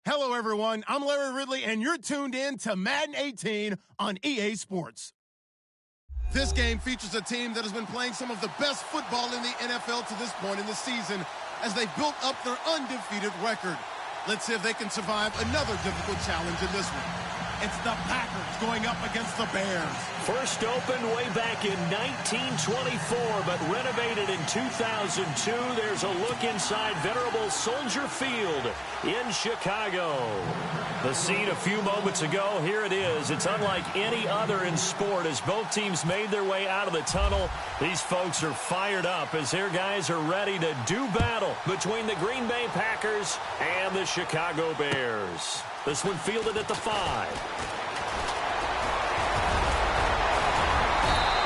Hello, everyone. I'm Larry Ridley, and you're tuned in to Madden 18 on EA Sports. This game features a team that has been playing some of the best football in the NFL to this point in the season as they've built up their undefeated record. Let's see if they can survive another difficult challenge in this one. It's the Packers going up against the Bears. First opened way back in 1924, but renovated in 2002. There's a look inside venerable Soldier Field in Chicago. The scene a few moments ago, here it is. It's unlike any other in sport as both teams made their way out of the tunnel. These folks are fired up as their guys are ready to do battle between the Green Bay Packers and the Chicago Bears. This one fielded at the 5.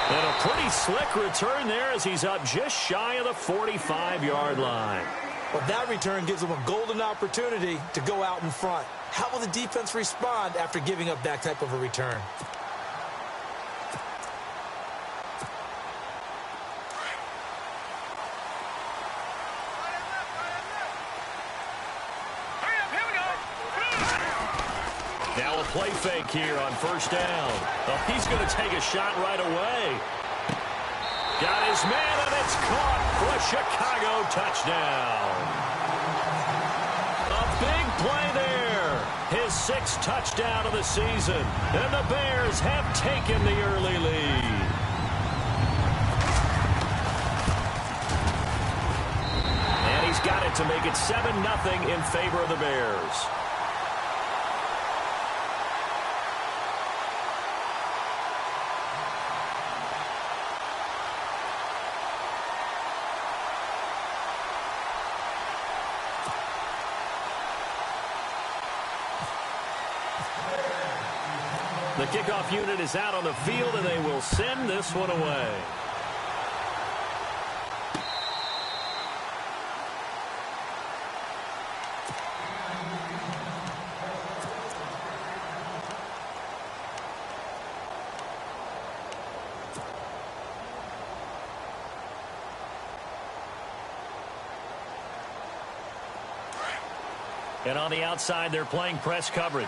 And a pretty slick return there as he's up just shy of the 45-yard line. Well, that return gives them a golden opportunity to go out in front. How will the defense respond after giving up that type of a return? Now a play fake here on first down. Oh, he's going to take a shot right away. Got his man, and it's caught for a Chicago touchdown. A big play there. His 6th touchdown of the season. And the Bears have taken the early lead. And he's got it to make it 7-0 in favor of the Bears. The kickoff unit is out on the field, and they will send this one away. And on the outside, they're playing press coverage.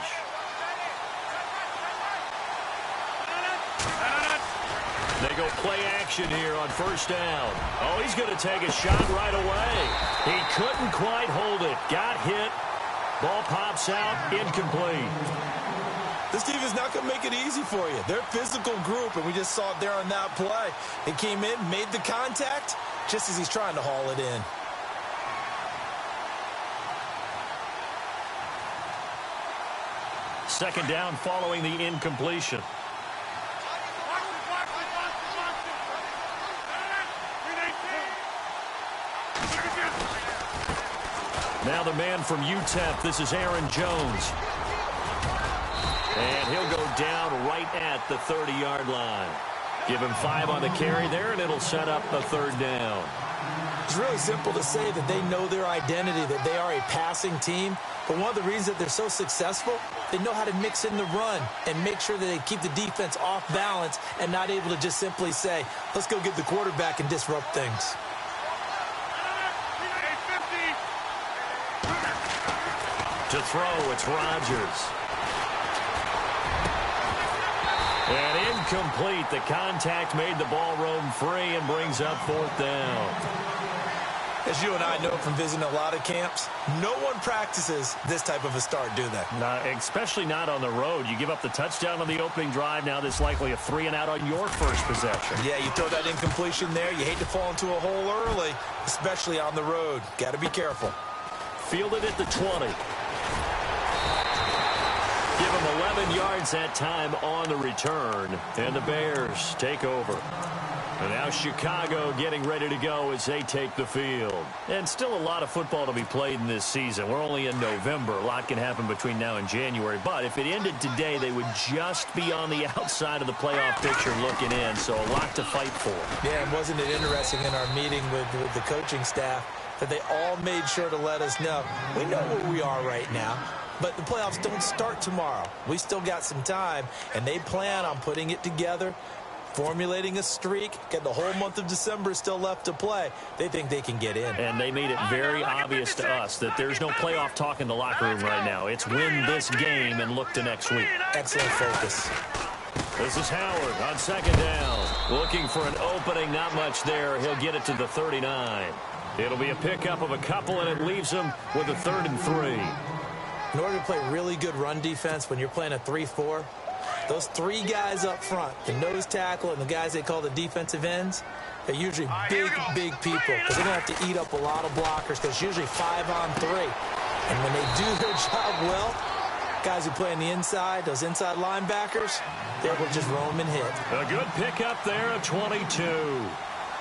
They go play action here on first down. Oh, he's going to take a shot right away. He couldn't quite hold it. Got hit. Ball pops out. Incomplete. This team is not going to make it easy for you. They're a physical group, and we just saw it there on that play. He came in, made the contact, just as he's trying to haul it in. Second down following the incompletion. Now the man from UTEP, this is Aaron Jones. And he'll go down right at the 30-yard line. Give him 5 on the carry there, and it'll set up a third down. It's really simple to say that they know their identity, that they are a passing team. But one of the reasons that they're so successful, they know how to mix in the run and make sure that they keep the defense off balance and not able to just simply say, let's go get the quarterback and disrupt things. To throw, it's Rodgers. And incomplete. The contact made the ball roam free and brings up 4th down. As you and I know from visiting a lot of camps, no one practices this type of a start, do they? Especially not on the road. You give up the touchdown on the opening drive. Now there's likely a 3-and-out on your first possession. Yeah, you throw that incompletion there. You hate to fall into a hole early, especially on the road. Got to be careful. Fielded at the 20. Give him 11 yards that time on the return. And the Bears take over. And now Chicago getting ready to go as they take the field. And still a lot of football to be played in this season. We're only in November. A lot can happen between now and January. But if it ended today, they would just be on the outside of the playoff picture looking in. So a lot to fight for. Yeah, and wasn't it interesting in our meeting with the coaching staff that they all made sure to let us know, we know where we are right now. But the playoffs don't start tomorrow. We still got some time, and they plan on putting it together formulating a streak, get the whole month of December still left to play. They think they can get in. And they made it very obvious to us that there's no playoff talk in the locker room right now. It's win this game and look to next week. Excellent focus. This is Howard on second down. Looking for an opening, not much there. He'll get it to the 39. It'll be a pickup of a couple, and it leaves him with a 3rd and 3. In order to play really good run defense when you're playing a 3-4, those 3 guys up front, the nose tackle and the guys they call the defensive ends, they're usually big people because they're going to have to eat up a lot of blockers because it's usually 5 on 3. And when they do their job well, guys who play on the inside, those inside linebackers, they're able to just roam and hit. A good pickup there of 22.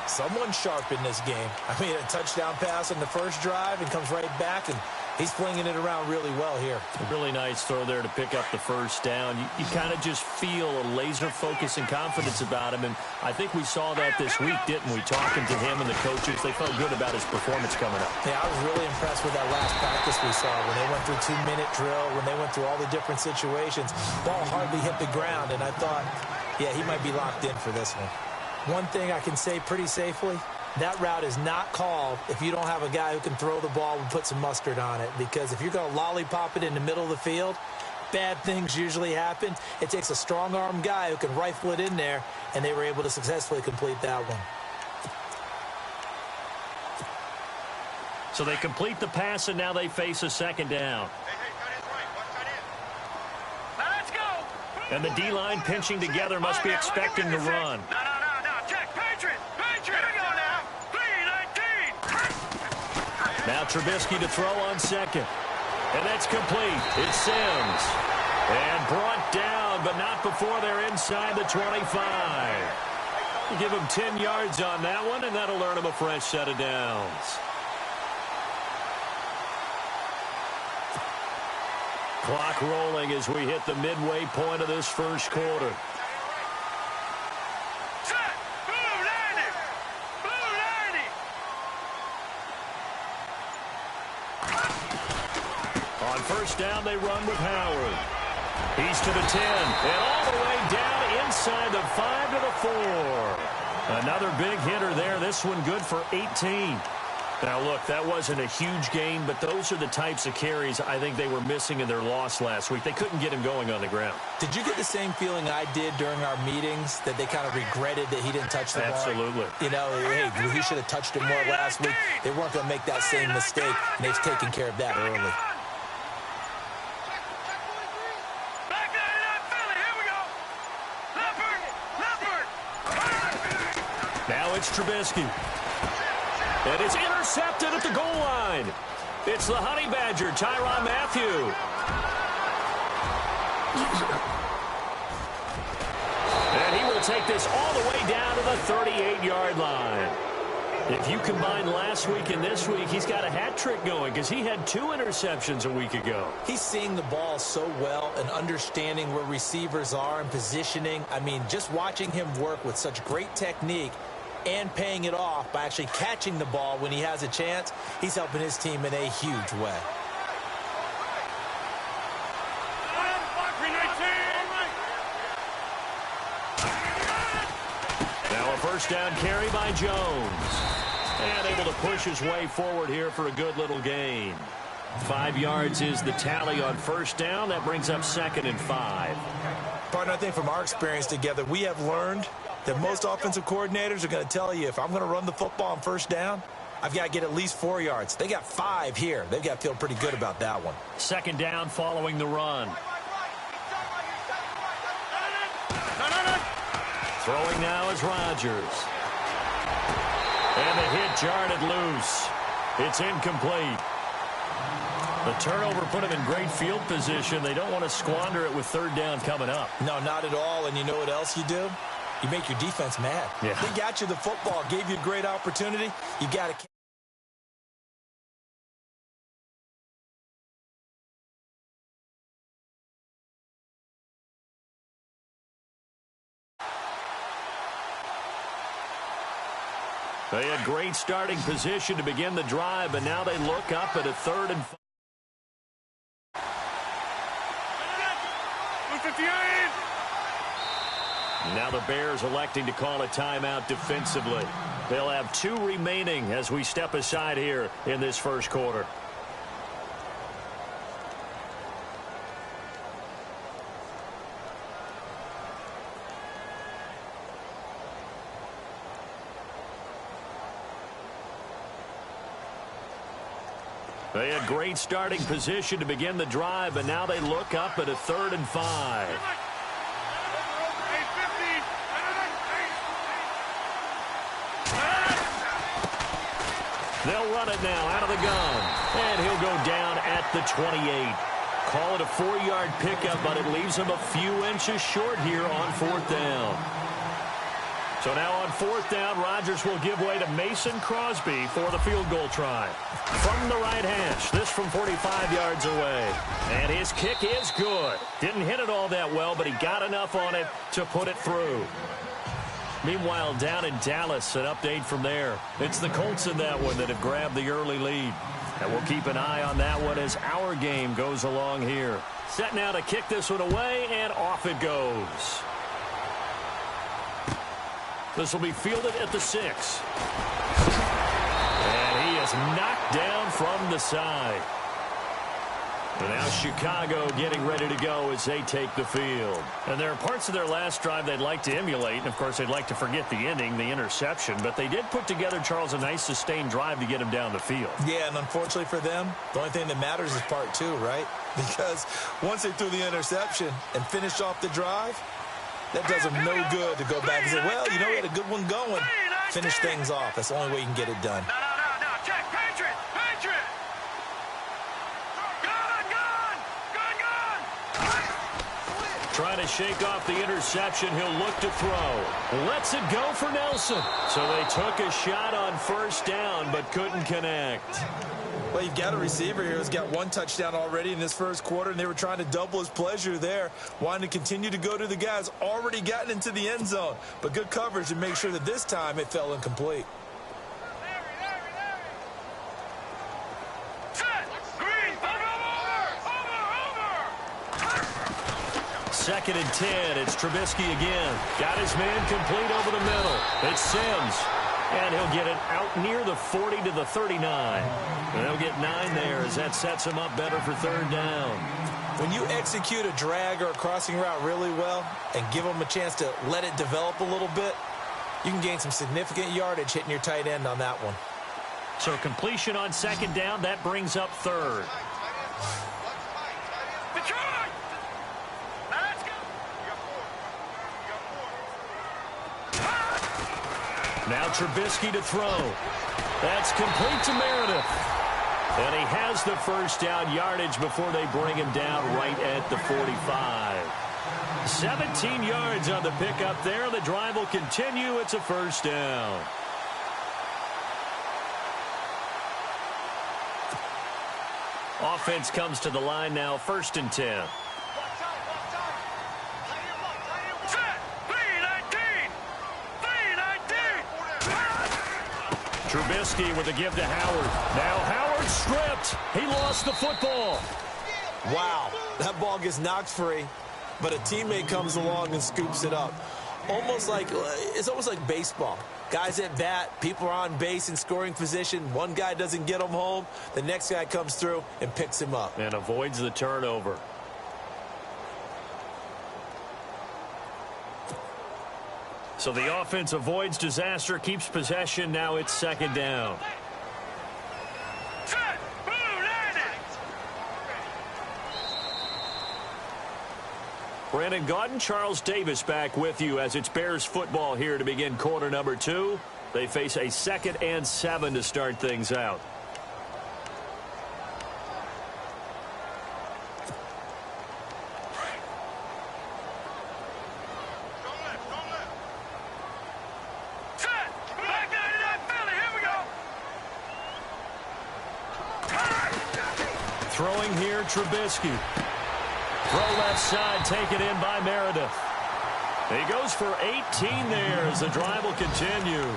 Someone sharp in this game. I mean, a touchdown pass on the first drive and comes right back, and he's flinging it around really well here. A really nice throw there to pick up the first down. You kind of just feel a laser focus and confidence about him, and I think we saw that this week, didn't we? Talking to him and the coaches, they felt good about his performance coming up. Yeah, I was really impressed with that last practice we saw when they went through 2-minute drill, when they went through all the different situations. Ball hardly hit the ground, and I thought, yeah, he might be locked in for this one. One thing I can say pretty safely, that route is not called if you don't have a guy who can throw the ball and put some mustard on it. Because if you're going to lollipop it in the middle of the field, bad things usually happen. It takes a strong-arm guy who can rifle it in there, and they were able to successfully complete that one. So they complete the pass, and now they face a second down. Let's go. And the D-line pinching together must be expecting the run. No. Check. Patriot. Here we go now. 3-19. Now Trubisky to throw on second. And that's complete. It's Sims. And brought down, but not before they're inside the 25. You give him 10 yards on that one, and that'll earn him a fresh set of downs. Clock rolling as we hit the midway point of this first quarter. Set. Blue 90. Blue 90. On first down, they run with Howard. He's to the 10, and all the way down inside the 5 to the 4. Another big hitter there. This one good for 18. Now, look, that wasn't a huge gain, but those are the types of carries I think they were missing in their loss last week. They couldn't get him going on the ground. Did you get the same feeling I did during our meetings, that they kind of regretted that he didn't touch the ball? Absolutely. You know, hey, he should have touched it more last week. They weren't going to make that same mistake, and they've taken care of that early. Back 99 Philly. Here we go. Leopard. Now it's Trubisky. And it's intercepted at the goal line. It's the Honey Badger, Tyrann Mathieu. And he will take this all the way down to the 38-yard line. If you combine last week and this week, he's got a hat trick going because he had 2 interceptions a week ago. He's seeing the ball so well and understanding where receivers are and positioning. I mean, just watching him work with such great technique and paying it off by actually catching the ball when he has a chance, he's helping his team in a huge way. Now a first down carry by Jones. And able to push his way forward here for a good little gain. 5 yards is the tally on first down. That brings up 2nd and 5. Partner, I think from our experience together, we have learned that most offensive coordinators are going to tell you, if I'm going to run the football on first down, I've got to get at least 4 yards. They got 5 here. They've got to feel pretty good about that one. 2nd down following the run. Throwing now is Rodgers. And the hit jarred loose. It's incomplete. The turnover put him in great field position. They don't want to squander it with 3rd down coming up. No, not at all. And you know what else you do? You make your defense mad. Yeah. They got you the football, gave you a great opportunity. You got to. They had great starting position to begin the drive, but now they look up at a 3rd and 5. Now the Bears electing to call a timeout defensively. They'll have 2 remaining as we step aside here in this first quarter. They had great starting position to begin the drive, but now they look up at a 3rd and 5. They'll run it now out of the gun, and he'll go down at the 28. Call it a 4-yard pickup, but it leaves him a few inches short here on 4th down. So now on 4th down, Rodgers will give way to Mason Crosby for the field goal try. From the right hash, this from 45 yards away. And his kick is good. Didn't hit it all that well, but he got enough on it to put it through. Meanwhile, down in Dallas, an update from there. It's the Colts in that one that have grabbed the early lead. And we'll keep an eye on that one as our game goes along here. Set now to kick this one away, and off it goes. This will be fielded at the 6. And he is knocked down from the side. And now Chicago getting ready to go as they take the field. And there are parts of their last drive they'd like to emulate. And, of course, they'd like to forget the ending, the interception. But they did put together, Charles, a nice sustained drive to get him down the field. Yeah, and unfortunately for them, the only thing that matters is part 2, right? Because once they threw the interception and finished off the drive, that does them no good to go back and say, well, you know, we had a good one going. Finish things off. That's the only way you can get it done. No. Check. Patriot. Gun. Trying to shake off the interception. He'll look to throw. Lets it go for Nelson. So they took a shot on 1st down, but couldn't connect. Well, you've got a receiver here who's got 1 touchdown already in this first quarter, and they were trying to double his pleasure there, wanting to continue to go to the guys already gotten into the end zone. But good coverage to make sure that this time it fell incomplete. Set. Green. Over. 2nd and 10. It's Trubisky again. Got his man complete over the middle. It's Sims. And he'll get it out near the 40 to the 39. And they'll get 9 there as that sets him up better for 3rd down. When you execute a drag or a crossing route really well and give them a chance to let it develop a little bit, you can gain some significant yardage hitting your tight end on that one. So completion on 2nd down, that brings up 3rd. Detroit. Let's go. Now Trubisky to throw. That's complete to Meredith. And he has the 1st down yardage before they bring him down right at the 45. 17 yards on the pickup there. The drive will continue. It's a 1st down. Offense comes to the line now, 1st and 10. Trubisky with a give to Howard. Now Howard stripped. He lost the football. Wow, that ball gets knocked free, but a teammate comes along and scoops it up. It's almost like baseball. Guys at bat, people are on base in scoring position. One guy doesn't get him home. The next guy comes through and picks him up. And avoids the turnover. So the offense avoids disaster, keeps possession. Now it's 2nd down. Set. Boom. Landed. Brandon Gaudin, Charles Davis back with you as it's Bears football here to begin quarter number 2. They face a 2nd and 7 to start things out. Throwing here, Trubisky. Throw left side, taken in by Meredith. He goes for 18 there as the drive will continue.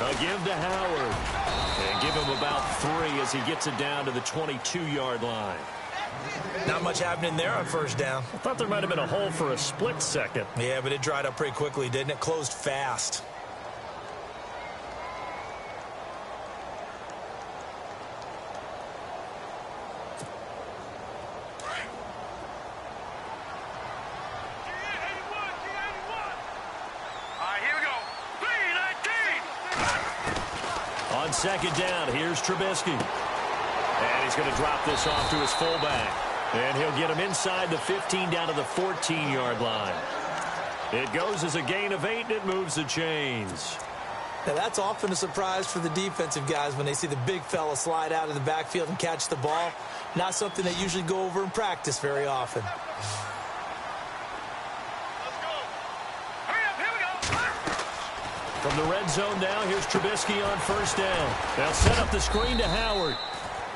A give to Howard. And give him about 3 as he gets it down to the 22-yard line. Not much happening there on first down. I thought there might have been a hole for a split second. Yeah, but it dried up pretty quickly, didn't it? Closed fast. On second down, here's Trubisky. And he's going to drop this off to his fullback. And he'll get him inside the 15 down to the 14-yard line. It goes as a gain of 8, and it moves the chains. Now, that's often a surprise for the defensive guys when they see the big fella slide out of the backfield and catch the ball. Not something they usually go over in practice very often. From the red zone now, here's Trubisky on first down. They'll set up the screen to Howard.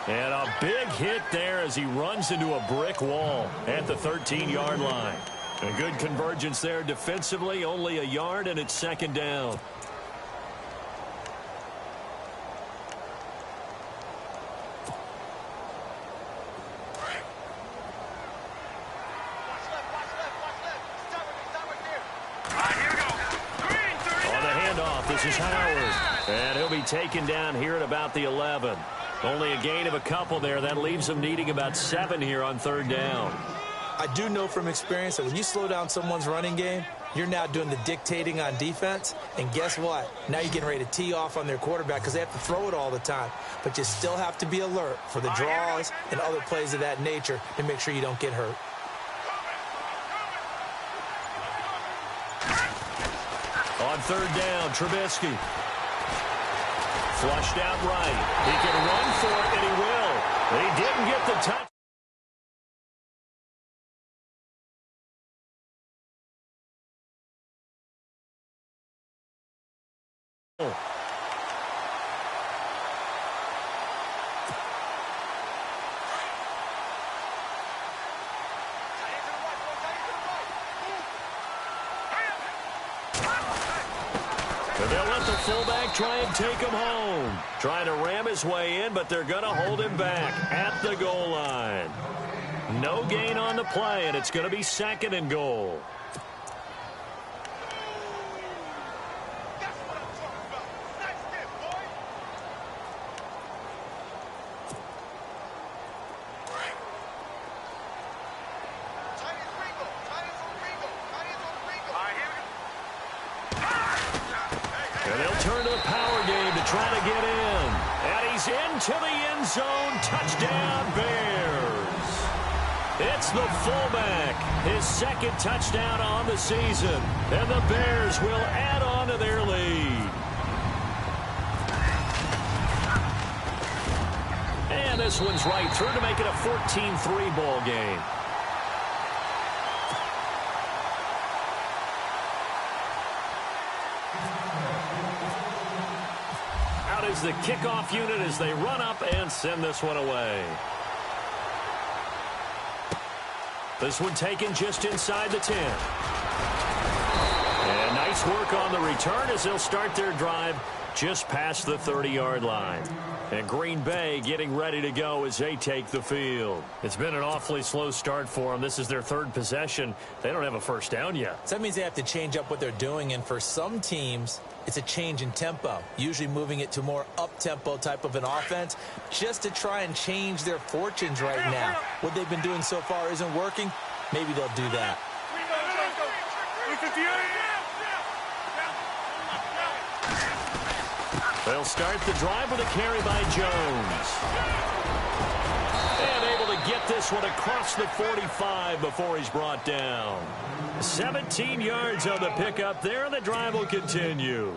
And a big hit there as he runs into a brick wall at the 13-yard line. A good convergence there defensively, only a yard, and it's second down. This is Howard, and he'll be taken down here at about the 11. Only a gain of a couple there. That leaves him needing about 7 here on third down. I do know from experience that when you slow down someone's running game, you're now doing the dictating on defense. And guess what? Now you're getting ready to tee off on their quarterback because they have to throw it all the time. But you still have to be alert for the draws and other plays of that nature to make sure you don't get hurt. On third down, Trubisky. Flushed out right. He can run for it, and he will. He didn't get the touch. They'll let the fullback try and take him home. Trying to ram his way in, but they're going to hold him back at the goal line. No gain on the play, and it's going to be second and goal. Trying to get in. And he's into the end zone. Touchdown, Bears. It's the fullback. His second touchdown on the season. And the Bears will add on to their lead. And this one's right through to make it a 14-3 ball game. Is the kickoff unit as they run up and send this one away. This one taken just inside the 10. And nice work on the return as they'll start their drive just past the 30-yard line. And Green Bay getting ready to go as they take the field. It's been an awfully slow start for them. This is their third possession. They don't have a first down yet. So that means they have to change up what they're doing, and for some teams, it's a change in tempo, usually moving it to more up-tempo type of an offense just to try and change their fortunes right now. What they've been doing so far isn't working. Maybe they'll do that. They'll start the drive with a carry by Jones. And able to get this one across the 45 before he's brought down. 17 yards on the pickup there, and the drive will continue.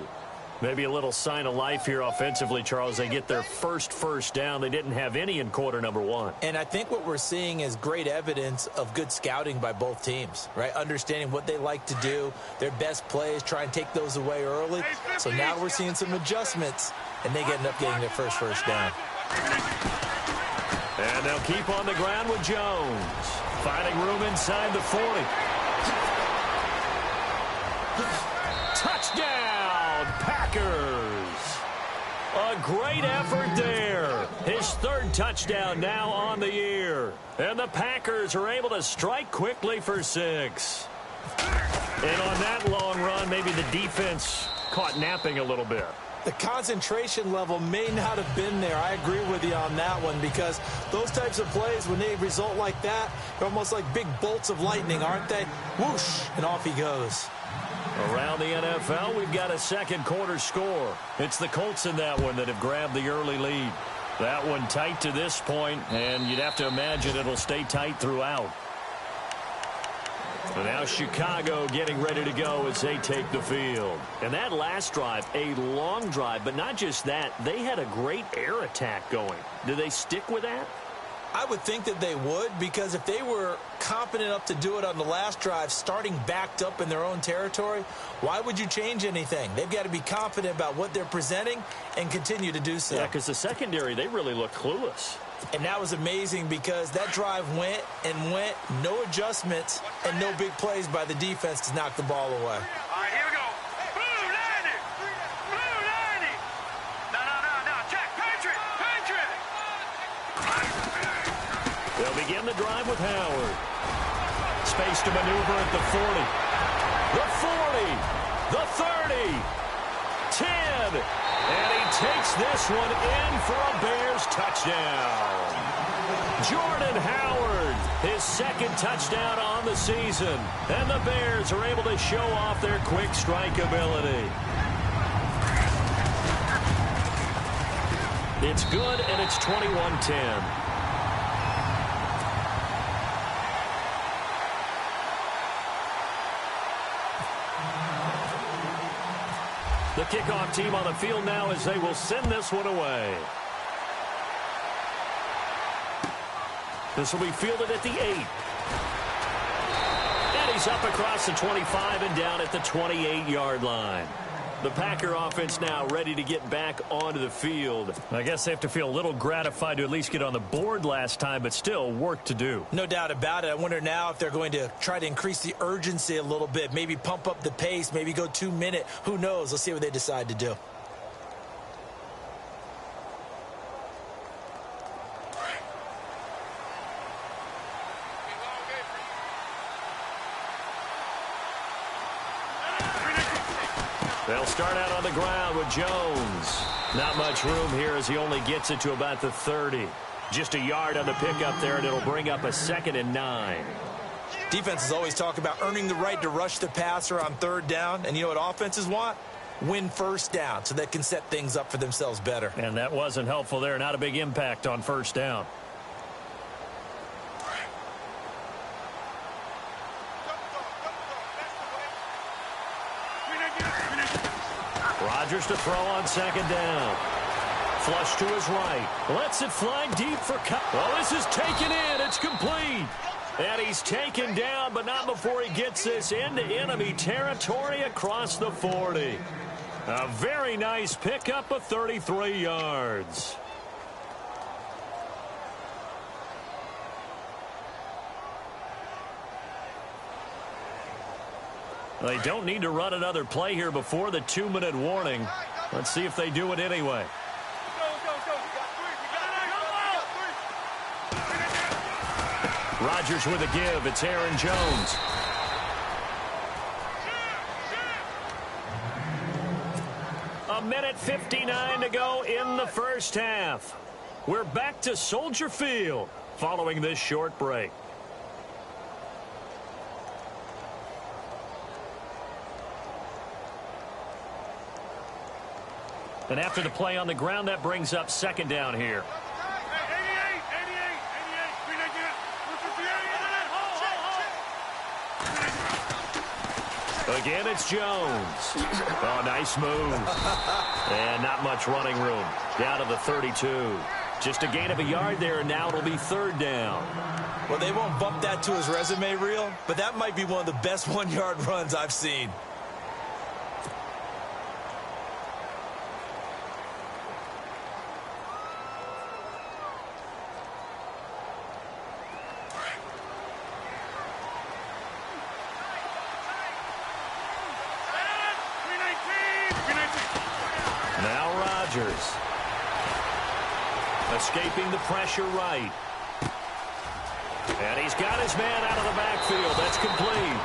Maybe a little sign of life here offensively, Charles. They get their first down. They didn't have any in quarter number 1. And I think what we're seeing is great evidence of good scouting by both teams, right? Understanding what they like to do, their best plays, try and take those away early. So now we're seeing some adjustments, and they end up getting their first down. And they'll keep on the ground with Jones. Finding room inside the 40. Touchdown, Packers. great effort there. His third touchdown now on the year. And the Packers are able to strike quickly for 6. And on that long run, maybe the defense caught napping a little bit. The concentration level may not have been there. I agree with you on that one, because those types of plays, when they result like that, they're almost like big bolts of lightning, aren't they? Whoosh, and off he goes. Around the NFL, we've got a second quarter score. It's the Colts in that one that have grabbed the early lead. That one tight to this point, and you'd have to imagine it'll stay tight throughout. So now Chicago getting ready to go as they take the field. And that last drive, a long drive, but not just that, they had a great air attack going. Do they stick with that? I would think that they would, because if they were confident enough to do it on the last drive, starting backed up in their own territory, why would you change anything? They've got to be confident about what they're presenting and continue to do so. Yeah, because the secondary, they really look clueless. And that was amazing, because that drive went and went, no adjustments, and no big plays by the defense to knock the ball away. All right, here we go. Blue 90. Blue 90. No. Check. Patriot. They'll begin the drive with Howard. Space to maneuver at the 40. The 40. The 30. 10. And he takes this one in for a Bears touchdown. Jordan Howard, his second touchdown on the season. And the Bears are able to show off their quick strike ability. It's good, and it's 21-10. The kickoff team on the field now as they will send this one away. This will be fielded at the 8. And he's up across the 25 and down at the 28-yard line. The Packer offense now ready to get back onto the field. I guess they have to feel a little gratified to at least get on the board last time, but still work to do. No doubt about it. I wonder now if they're going to try to increase the urgency a little bit, maybe pump up the pace, maybe go 2-minute. Who knows? Let's see what they decide to do. They'll start out on the ground with Jones. Not much room here as he only gets it to about the 30. Just a yard on the pickup there, and it'll bring up a 2nd and 9. Defenses always talk about earning the right to rush the passer on 3rd down. And you know what offenses want? Win 1st down so they can set things up for themselves better. And that wasn't helpful there. Not a big impact on 1st down. Rodgers to throw on 2nd down. Flush to his right. Lets it fly deep for Cup. Well, this is taken in. It's complete. And he's taken down, but not before he gets this into enemy territory across the 40. A very nice pickup of 33 yards. They don't need to run another play here before the 2-minute warning. Let's see if they do it anyway. Rodgers with a give. It's Aaron Jones. A minute 59 to go in the first half. We're back to Soldier Field following this short break. And after the play on the ground, that brings up 2nd down here. Again, it's Jones. Oh, nice move. And not much running room. Down to the 32. Just a gain of a yard there, and now it'll be 3rd down. Well, they won't bump that to his resume reel, but that might be one of the best 1-yard runs I've seen. Escaping the pressure right. And he's got his man out of the backfield. That's complete.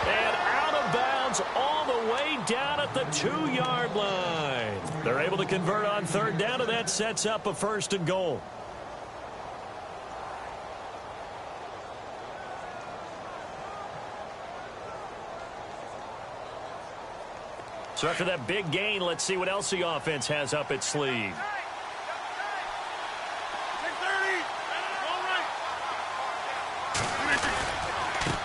And out of bounds all the way down at the 2-yard line. They're able to convert on third down, and that sets up a 1st and goal. So after that big gain, let's see what else the offense has up its sleeve.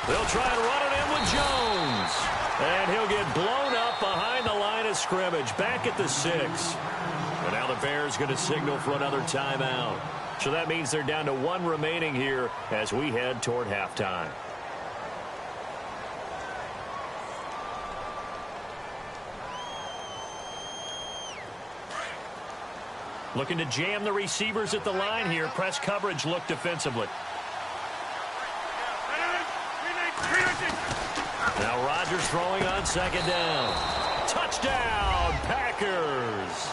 They'll try and run it in with Jones. And he'll get blown up behind the line of scrimmage, back at the 6. And now the Bears going to signal for another timeout. So that means they're down to 1 remaining here as we head toward halftime. Looking to jam the receivers at the line here. Press coverage look defensively. Now Rodgers throwing on 2nd down. Touchdown, Packers.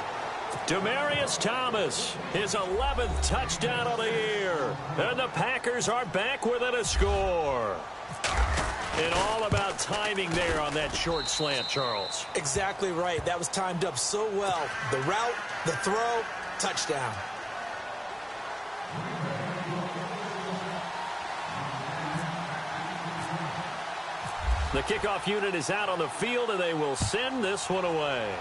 Demaryius Thomas, his 11th touchdown of the year. And the Packers are back within a score. And all about timing there on that short slant, Charles. Exactly right. That was timed up so well. The route, the throw, touchdown. The kickoff unit is out on the field, and they will send this one away.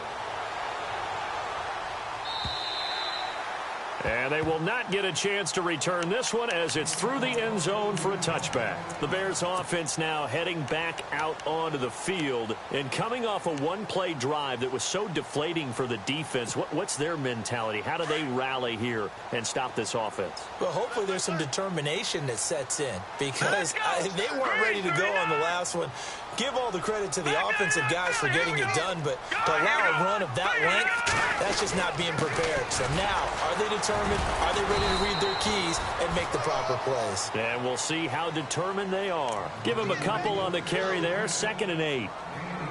And they will not get a chance to return this one as it's through the end zone for a touchback. The Bears offense now heading back out onto the field and coming off a 1-play drive that was so deflating for the defense. What's their mentality? How do they rally here and stop this offense? Well, hopefully there's some determination that sets in because they weren't ready to go on the last one. Give all the credit to the offensive guys for getting it done, but to allow a run of that length, that's just not being prepared. So now, are they determined? Are they ready to read their keys and make the proper plays? And we'll see how determined they are. Give them a couple on the carry there, 2nd and 8.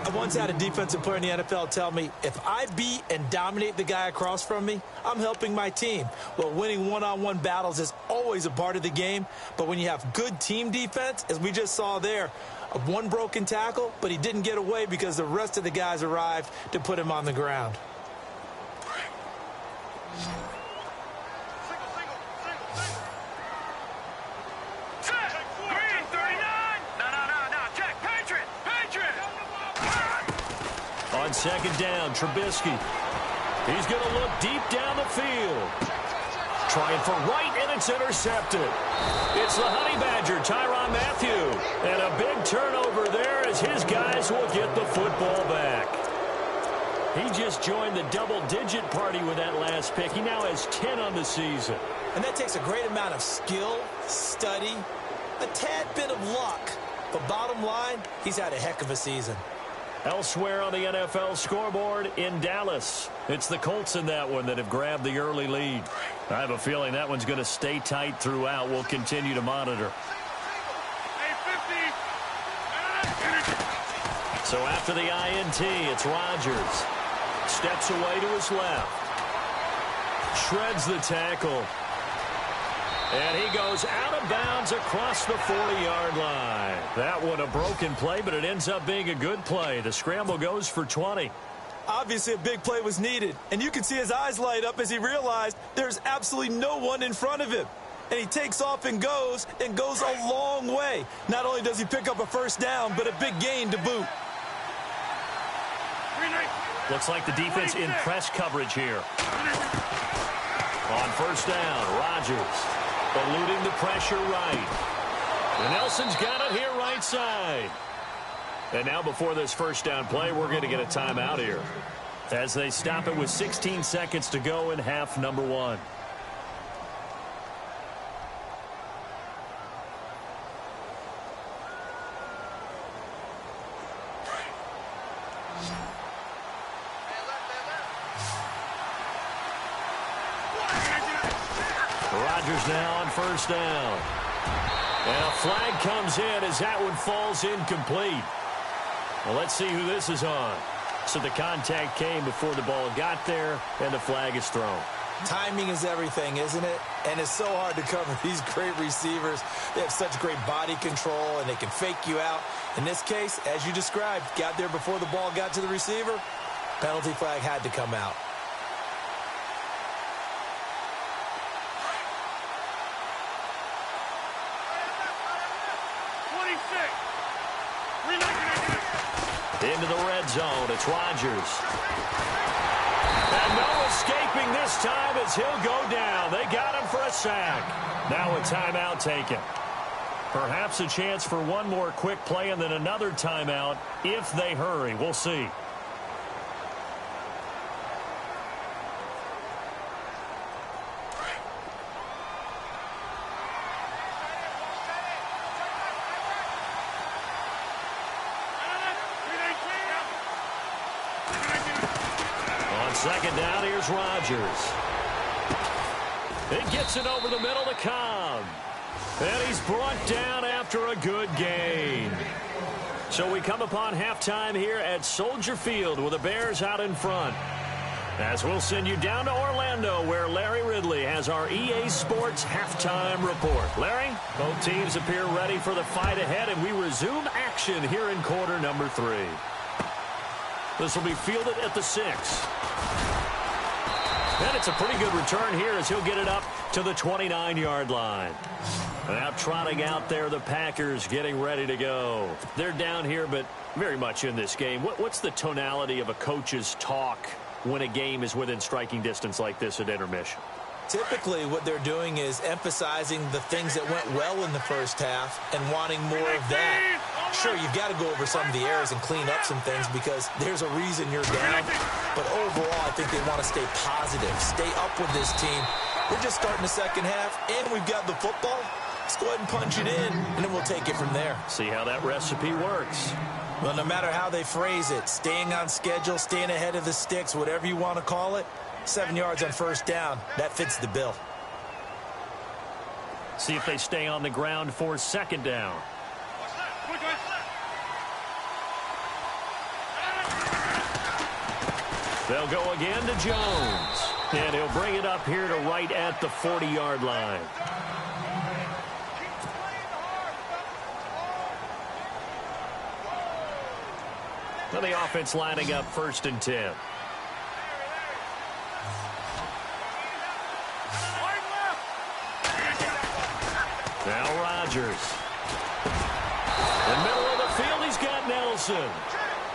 I once had a defensive player in the NFL tell me, if I beat and dominate the guy across from me, I'm helping my team. Well, winning one-on-one battles is always a part of the game, but when you have good team defense, as we just saw there, one broken tackle, but he didn't get away because the rest of the guys arrived to put him on the ground. On 2nd down, Trubisky. He's going to look deep down the field. Trying for right, and it's intercepted. It's the Honey Badger, Tyrann Mathieu. And a big turnover there as his guys will get the football back. He just joined the double-digit party with that last pick. He now has 10 on the season. And that takes a great amount of skill, study, a tad bit of luck. But bottom line, he's had a heck of a season. Elsewhere on the NFL scoreboard in Dallas, it's the Colts in that one that have grabbed the early lead. I have a feeling that one's going to stay tight throughout. We'll continue to monitor. So after the INT, it's Rodgers. Steps away to his left. Shreds the tackle. And he goes out of bounds across the 40-yard line. That one a broken play, but it ends up being a good play. The scramble goes for 20. Obviously, a big play was needed, and you can see his eyes light up as he realized there's absolutely no one in front of him. And he takes off and goes a long way. Not only does he pick up a 1st down, but a big gain to boot. Looks like the defense in press coverage here. On 1st down, Rodgers eluding the pressure right. And Nelson's got it here right side. And now before this 1st down play, we're going to get a timeout here as they stop it with 16 seconds to go in half number 1. Rodgers now on 1st down. And a flag comes in as that one falls incomplete. Well, let's see who this is on. So the contact came before the ball got there, and the flag is thrown. Timing is everything, isn't it? And it's so hard to cover these great receivers. They have such great body control, and they can fake you out. In this case, as you described, got there before the ball got to the receiver. Penalty flag had to come out. Into the red zone, it's Rodgers. And no escaping this time as he'll go down. They got him for a sack. Now a timeout taken. Perhaps a chance for one more quick play and then another timeout if they hurry. We'll see. Second down, here's Rodgers. It gets it over the middle to Cobb. And he's brought down after a good gain. So we come upon halftime here at Soldier Field with the Bears out in front. As we'll send you down to Orlando where Larry Ridley has our EA Sports halftime report. Larry, both teams appear ready for the fight ahead, and we resume action here in quarter number 3. This will be fielded at the 6. And it's a pretty good return here as he'll get it up to the 29-yard line. Now trotting out there, the Packers getting ready to go. They're down here, but very much in this game. What's the tonality of a coach's talk when a game is within striking distance like this at intermission? Typically, what they're doing is emphasizing the things that went well in the first half and wanting more of that. Sure, you've got to go over some of the errors and clean up some things because there's a reason you're down. But overall, I think they want to stay positive, stay up with this team. We're just starting the second half, and we've got the football. Let's go ahead and punch it in, and then we'll take it from there. See how that recipe works. Well, no matter how they phrase it, staying on schedule, staying ahead of the sticks, whatever you want to call it, 7 yards on first down, that fits the bill. See if they stay on the ground for second down. They'll go again to Jones. And he'll bring it up here to right at the 40-yard line. Well, the offense lining up 1st and 10. Now Rodgers. In the middle of the field, he's got Nelson.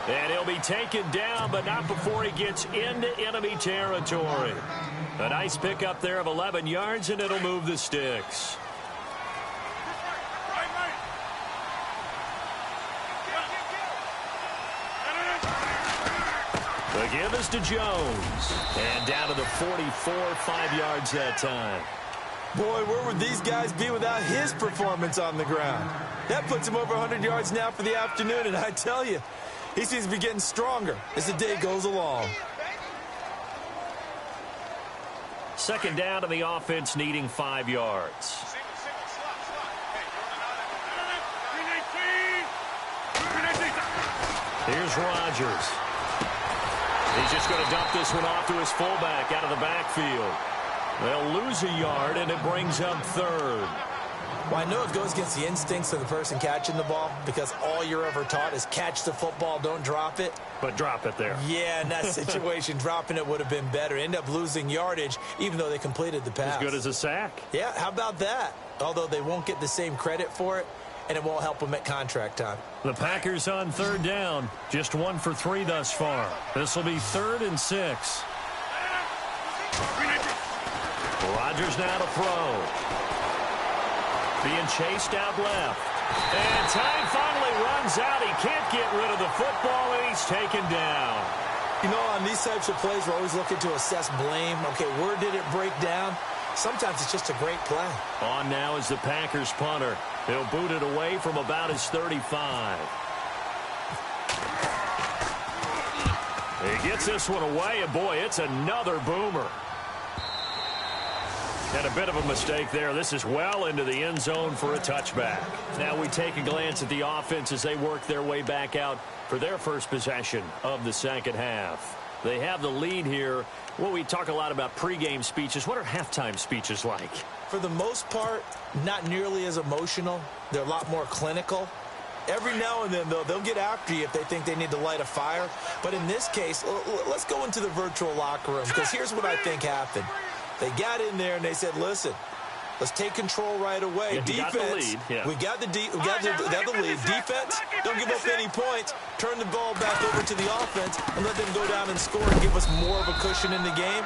And he'll be taken down, but not before he gets into enemy territory. A nice pickup there of 11 yards, and it'll move the sticks. The give is to Jones. And down to the 44, 5 yards that time. Boy, where would these guys be without his performance on the ground? That puts him over 100 yards now for the afternoon, and I tell you, he seems to be getting stronger as the day goes along. Second down to the offense needing 5 yards. Here's Rodgers. He's just going to dump this one off to his fullback out of the backfield. They'll lose a yard, and it brings up 3rd. Well, I know it goes against the instincts of the person catching the ball because all you're ever taught is catch the football, don't drop it. But drop it there. Yeah, in that situation, dropping it would have been better. End up losing yardage, even though they completed the pass. As good as a sack. Yeah, how about that? Although they won't get the same credit for it, and it won't help them at contract time. The Packers on 3rd down. Just 1 for 3 thus far. This will be 3rd and 6. Rodgers now to throw. Being chased out left. And time finally runs out. He can't get rid of the football, and he's taken down. You know, on these types of plays, we're always looking to assess blame. Okay, where did it break down? Sometimes it's just a great play. On now is the Packers punter. He'll boot it away from about his 35. He gets this one away, and boy, it's another boomer. And a bit of a mistake there. This is well into the end zone for a touchback. Now we take a glance at the offense as they work their way back out for their first possession of the second half. They have the lead here. Well, we talk a lot about pregame speeches. What are halftime speeches like? For the most part, not nearly as emotional. They're a lot more clinical. Every now and then, though, they'll get after you if they think they need to light a fire. But in this case, let's go into the virtual locker room, because here's what I think happened. They got in there and they said, listen, let's take control right away. Yeah, Defense, we got the lead. Defense, don't give up any points. Turn the ball back over to the offense and let them go down and score and give us more of a cushion in the game.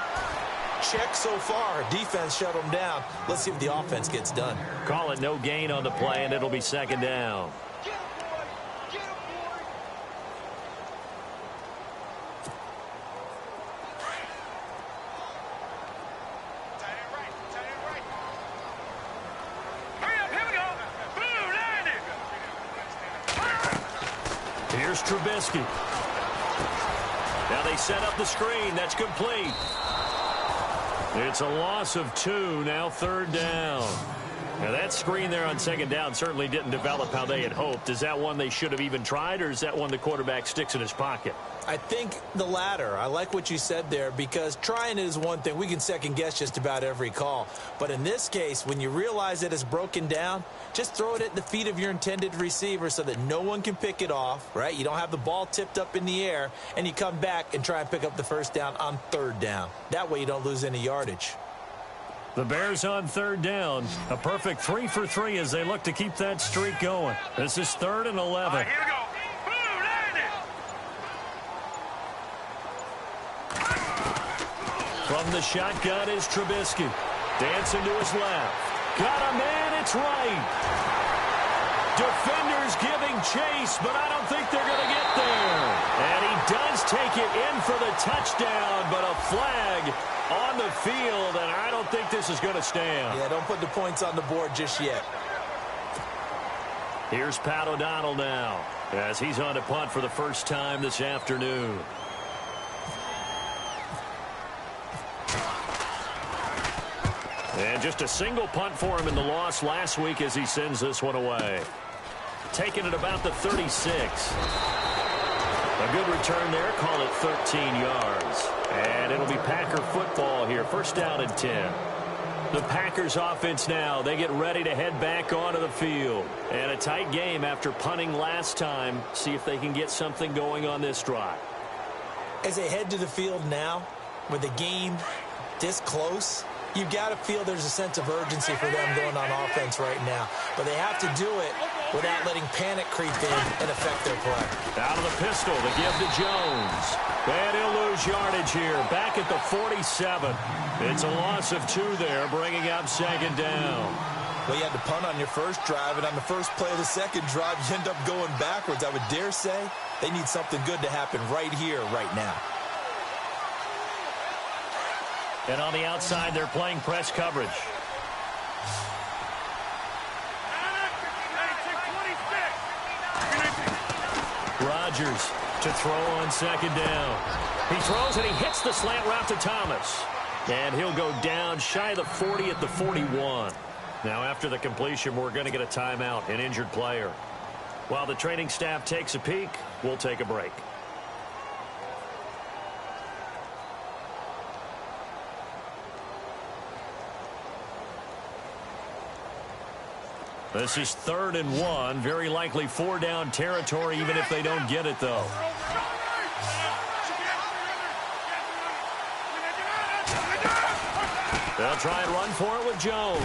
Check so far. Defense shut them down. Let's see if the offense gets done. Call it no gain on the play, and it'll be second down. Here's Trubisky. Now they set up the screen. That's complete. It's a loss of 2. Now third down. Now that screen there on second down certainly didn't develop how they had hoped. Is that one they should have even tried, or is that one the quarterback sticks in his pocket? I think the latter. I like what you said there, because trying it is one thing. We can second guess just about every call. But in this case, when you realize that it's broken down, just throw it at the feet of your intended receiver so that no one can pick it off, right? You don't have the ball tipped up in the air, and you come back and try and pick up the first down on third down. That way you don't lose any yardage. The Bears on third down. A perfect 3 for 3 as they look to keep that streak going. This is 3rd and 11. Here we go. From the shotgun is Trubisky. Dancing to his left. Got a man, it's right. Defenders giving chase, but I don't think they're going to get there. And he does take it in for the touchdown, but a flag on the field, and I don't think this is going to stand. Yeah, don't put the points on the board just yet. Here's Pat O'Donnell now, as he's on to punt for the first time this afternoon. And just a single punt for him in the loss last week as he sends this one away. Taking it about the 36. A good return there. Call it 13 yards. And it'll be Packer football here. First down and 10. The Packers offense now. They get ready to head back onto the field. And a tight game after punting last time. See if they can get something going on this drive. As they head to the field now, with the game this close, you've got to feel there's a sense of urgency for them going on offense right now. But they have to do it without letting panic creep in and affect their play. Out of the pistol to give to Jones. And he'll lose yardage here. Back at the 47. It's a loss of 2 there, bringing up second down. Well, you had to punt on your first drive, and on the first play of the second drive, you end up going backwards. I would dare say they need something good to happen right here, right now. And on the outside, they're playing press coverage. Rodgers to throw on second down. He throws and he hits the slant route to Thomas. And he'll go down shy of the 40 at the 41. Now after the completion, we're going to get a timeout, an injured player. While the training staff takes a peek, we'll take a break. This is 3rd and 1. Very likely 4-down territory, even if they don't get it, though. They'll try and run for it with Jones.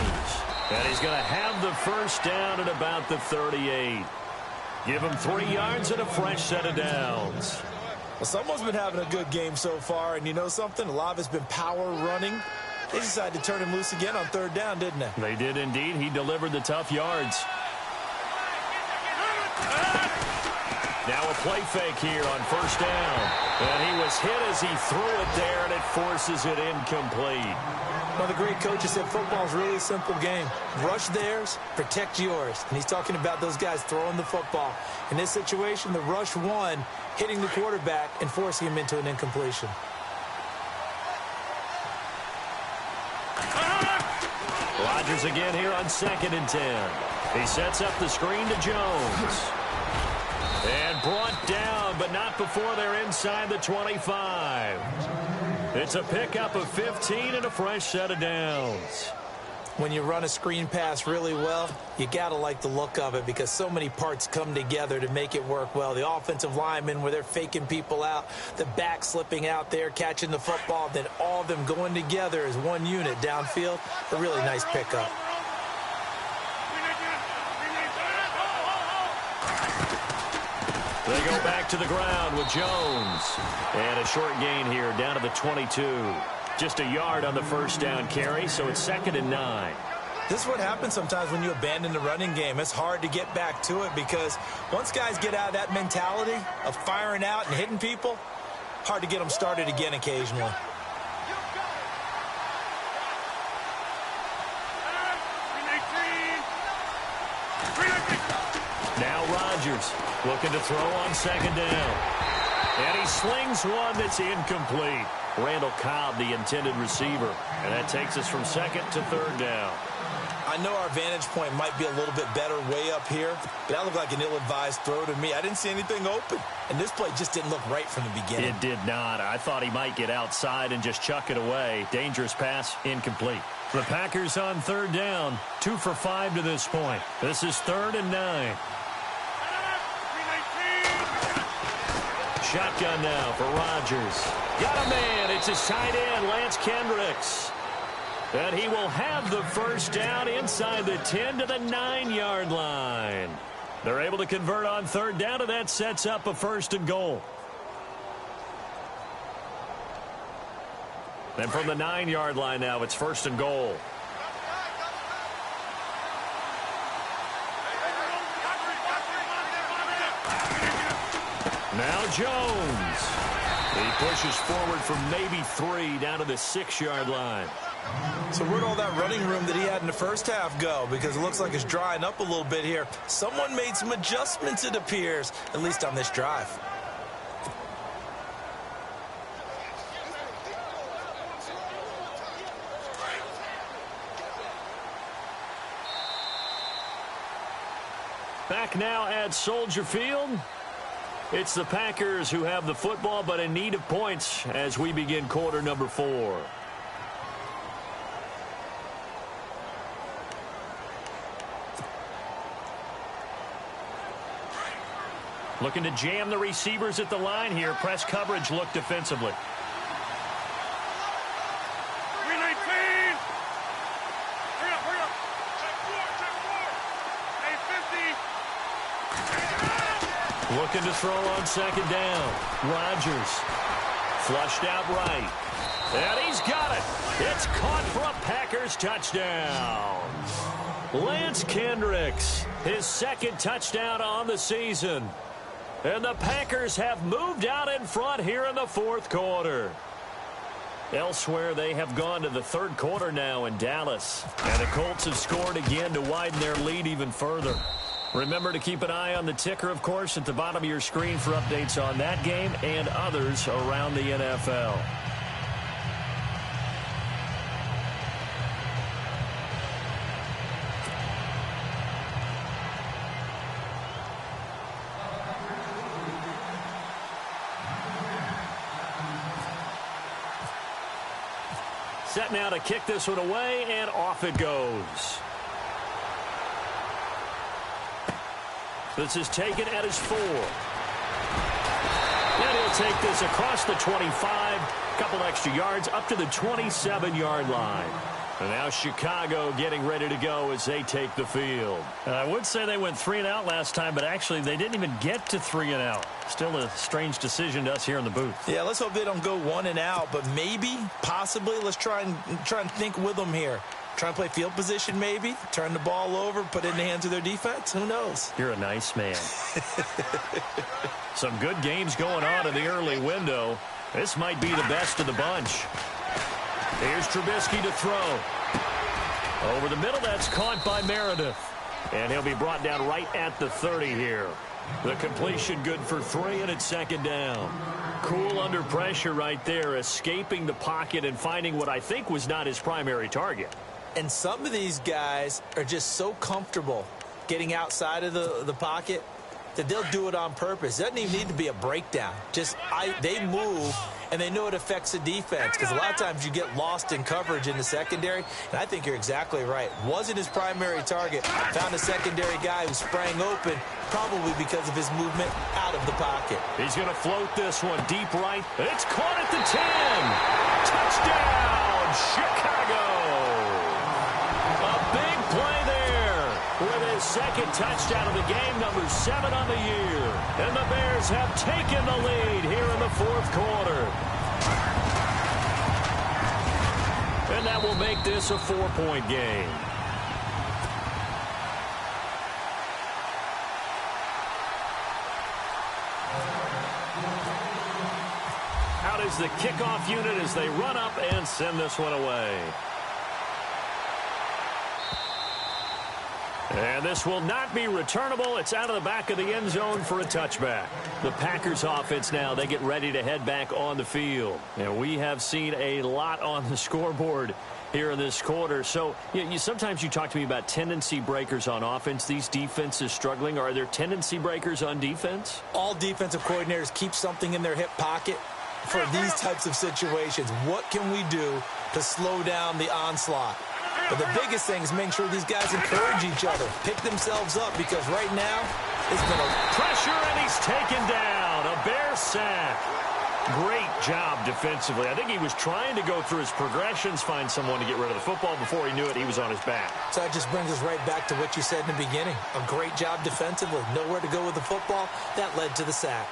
And he's going to have the first down at about the 38. Give him 3 yards and a fresh set of downs. Well, someone's been having a good game so far, and you know something? A lot of it's been power running. They decided to turn him loose again on 3rd down, didn't they? They did indeed. He delivered the tough yards. Now a play fake here on 1st down. And he was hit as he threw it there, and it forces it incomplete. Well, the great coach has said football is really a simple game. Rush theirs, protect yours. And he's talking about those guys throwing the football. In this situation, the rush won, hitting the quarterback and forcing him into an incompletion. Rodgers again here on 2nd and 10. He sets up the screen to Jones. And brought down, but not up before they're inside the 25. It's a pickup of 15 and a fresh set of downs. When you run a screen pass really well, you got to like the look of it because so many parts come together to make it work well. The offensive linemen where they're faking people out, the back slipping out there, catching the football, then all of them going together as one unit downfield. A really nice pickup. They go back to the ground with Jones. And a short gain here down to the 22. Just a yard on the first down carry, so it's 2nd and 9. This is what happens sometimes when you abandon the running game. It's hard to get back to it because once guys get out of that mentality of firing out and hitting people, hard to get them started again occasionally. Now Rodgers looking to throw on 2nd down. And he slings one that's incomplete. Randall Cobb, the intended receiver. And that takes us from 2nd to 3rd down. I know our vantage point might be a little bit better way up here, but that looked like an ill-advised throw to me. I didn't see anything open, and this play just didn't look right from the beginning. It did not. I thought he might get outside and just chuck it away. Dangerous pass, incomplete. The Packers on 3rd down, 2 for 5 to this point. This is 3rd and 9. Shotgun now for Rodgers. Got a man. It's his tight end, Lance Kendricks. And he will have the first down inside the 10 to the 9-yard line. They're able to convert on 3rd down, and that sets up a 1st and goal. And from the 9-yard line now, it's 1st and goal. Now Jones. He pushes forward from maybe 3 down to the 6-yard line. So where'd all that running room that he had in the first half go? Because it looks like it's drying up a little bit here. Someone made some adjustments, it appears, at least on this drive. Back now at Soldier Field. It's the Packers who have the football, but in need of points as we begin quarter number 4. Looking to jam the receivers at the line here. Press coverage look defensively. 319. Hurry up, hurry up. Check 4, check 4. Hey, 50. Looking to throw on 2nd down. Rodgers. Flushed out right. And he's got it. It's caught for a Packers touchdown. Lance Kendricks, his 2nd touchdown on the season. And the Packers have moved out in front here in the 4th quarter. Elsewhere, they have gone to the 3rd quarter now in Dallas. And the Colts have scored again to widen their lead even further. Remember to keep an eye on the ticker, of course, at the bottom of your screen for updates on that game and others around the NFL. Set now to kick this one away, and off it goes. This is taken at his 4. And he'll take this across the 25, a couple extra yards, up to the 27-yard line. And now Chicago getting ready to go as they take the field. I would say they went 3 and out last time, but actually they didn't even get to 3 and out. Still a strange decision to us here in the booth. Yeah, let's hope they don't go 1 and out, but maybe, possibly, let's try and think with them here. Try and play field position maybe, turn the ball over, put it in the hands of their defense. Who knows? You're a nice man. Some good games going on in the early window. This might be the best of the bunch. Here's Trubisky to throw. Over the middle, that's caught by Meredith. And he'll be brought down right at the 30 here. The completion good for 3, and it's 2nd down. Cool under pressure right there, escaping the pocket and finding what I think was not his primary target. And some of these guys are just so comfortable getting outside of the pocket that they'll do it on purpose. It doesn't even need to be a breakdown. They move, and they know it affects the defense, because a lot of times you get lost in coverage in the secondary, and I think you're exactly right. Wasn't his primary target. Found a secondary guy who sprang open, probably because of his movement out of the pocket. He's going to float this one deep right. It's caught at the 10. Touchdown, Chicago. A big play there with his second touchdown of the game, number 7 on the year. And the Bears have taken the lead here in the fourth quarter. And that will make this a 4-point game. Out is the kickoff unit as they run up and send this one away. And this will not be returnable. It's out of the back of the end zone for a touchback. The Packers offense now, they get ready to head back on the field. And we have seen a lot on the scoreboard here in this quarter. So sometimes you talk to me about tendency breakers on offense. These defenses struggling. Are there tendency breakers on defense? All defensive coordinators keep something in their hip pocket for these types of situations. What can we do to slow down the onslaught? But the biggest thing is making sure these guys encourage each other, pick themselves up, because right now it's been a pressure, and he's taken down. A Bear sack. Great job defensively. I think he was trying to go through his progressions, find someone to get rid of the football. Before he knew it, he was on his back. So that just brings us right back to what you said in the beginning. A great job defensively. Nowhere to go with the football. That led to the sack.